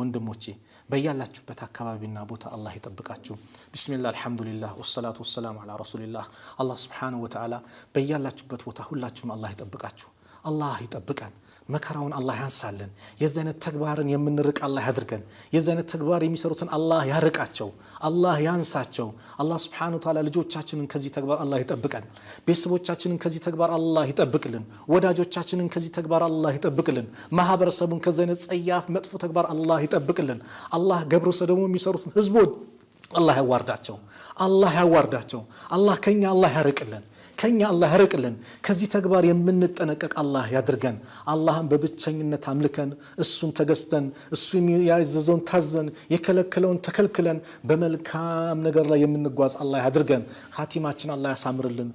ወንድሞቼ በያላችሁበት አካባቢና ቦታ አላህ ይጠብቃችሁ ቢስሚላህ አልহামዱሊላህ ወሰላቱ ወሰላሙ ዐላ ረሱሊላህ አላህ Subhanahu Wa Ta'ala በያላችሁበት ቦታ ሁላችሁም አላህ ይጠብቃችሁ አላህ ይጠብቀን መከራውን አላህ ያንሳልን የዘነት ተግባርን የምንርቅ አላህ ያድርገን የዘነት ተግባር የሚሰሩትን አላህ ያርቃቸው አላህ ያንሳቸው አላህ Subhanahu Wa Ta'ala ልጆቻችንን ከዚህ ተግባር አላህ ይጠብቀን ቤተሰቦቻችንን ከዚህ ተግባር አላህ ይጠብቅልን ወዳጆቻችንን ከዚህ ተግባር አላህ ይጠብቅልን ማህበረሰቡን ከዘነት ጸያፍ መጥፎ ተግባር አላህ ይጠብቅልን አላህ ገብረ ሰዶም የሚሰሩትን ህዝቦች አላህ ያዋርዳቸው አላህ ከኛ አላህ ያርቅልን ከኛ አላህ ያርቅልን ከዚህ ተግባር የምንጠነቀቅ አላህ ያድርገን አላህን በብቸኝነት አምልከን እሱን ተገዝተን እሱ ያዘዘውን ታዘን የከለከለውን ተከልክለን በመልካም ነገር ላይ የምንጓዝ አላህ ያድርገን ኻቲማችን አላህ ያሳምርልን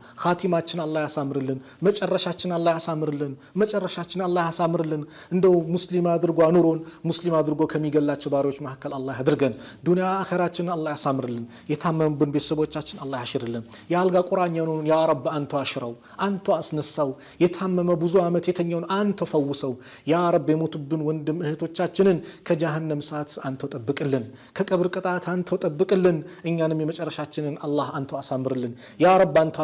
መጨረሻችን አላህ ያሳምርልን እንደው ሙስሊም አድርጎ አኑሮን ሙስሊም አድርጎ ከሚገላቸው ባሪዎች መካከል አላህ ያድርገን ዱንያ አኺራችን አላህ ያሳምርልን የታመሙብን ቤተሰቦቻችን አላህ ያሽርልን ያልጋ ቁራኛውን ያ ረብ አንተ አሽረው አንተ አስነሳው የታመመ ብዙ አመት የተኛውን አንተ ፈውሰው ያ ረብ የሞቱብን ወንድም እህቶቻችንን ከጀሃነም ሰዓት አንተ ጠብቅልን ከቀብር ቅጣት አንተ ጠብቅልን እኛንም የመጨረሻችንን አላህ አንተ አሳምርልን ያ ረብ አንተ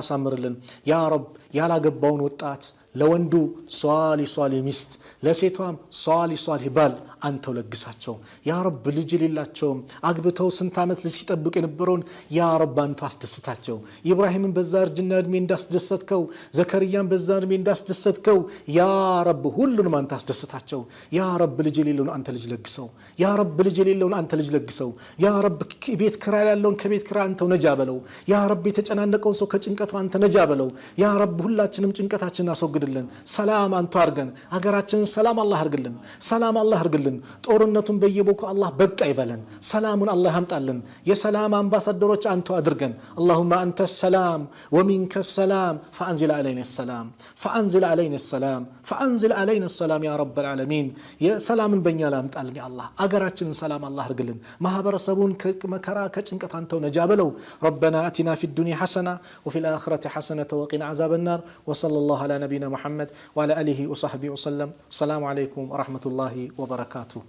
አሳምርልን ያ ረብ ያላገባውን ወጣት ለወንዱ ሷሊ ሚስት ለሴቷም ሷሊ ባል አንተው ለግሳቸው ያ ረብ ልጅ ሌላቸው አግብተው ስንት አመት ሲጠብቁ የነበረውን ያ ረብ አንተ አስደስታቸው ኢብራሂምን በዛ እርጅና እድሜ እንዳስደሰትከው ዘከርያን በዛ እድሜ እንዳስደሰትከው ያ ረብ ሁሉንም አንተ አስደስታቸው ያ ረብ ልጅ ሌለውን አንተ ልጅ ለግሰው ያ ረብ ቤት ክራይ ያለውን ከቤት ክራይ አንተው ነጃ በለው ያ ረብ የተጨናነቀውን ሰው ከጭንቀቱ አንተ ነጃ በለው ያ ረብ ሁላችንም ጭንቀታችንን አስወግድልን ሰላም አንተ አርገን ሀገራችንን ሰላም አላህ አርግልን ጦርነቱን በየቦታው አላህ በቃ ይበለን ሰላሙን አላህ ያምጣልን የሰላም አምባሳደሮች አንተ አድርገን اللهم انت السلام ومنك السلام فانزل علينا السلام يا رب العالمين يا سلام በእኛ ላይ አምጣልን ያ አላህ አገራችንን ሰላም አላህ አርግልን ማህበረሰቡን ከመከራ ከጭንቀት አንተው ነጃ በለው ربنا اتنا في الدنيا حسنه وفي الاخره حسنه وقنا عذاب النار وصلى الله على نبينا محمد وعلى اله وصحبه وسلم السلام عليكم ورحمه الله وبركاته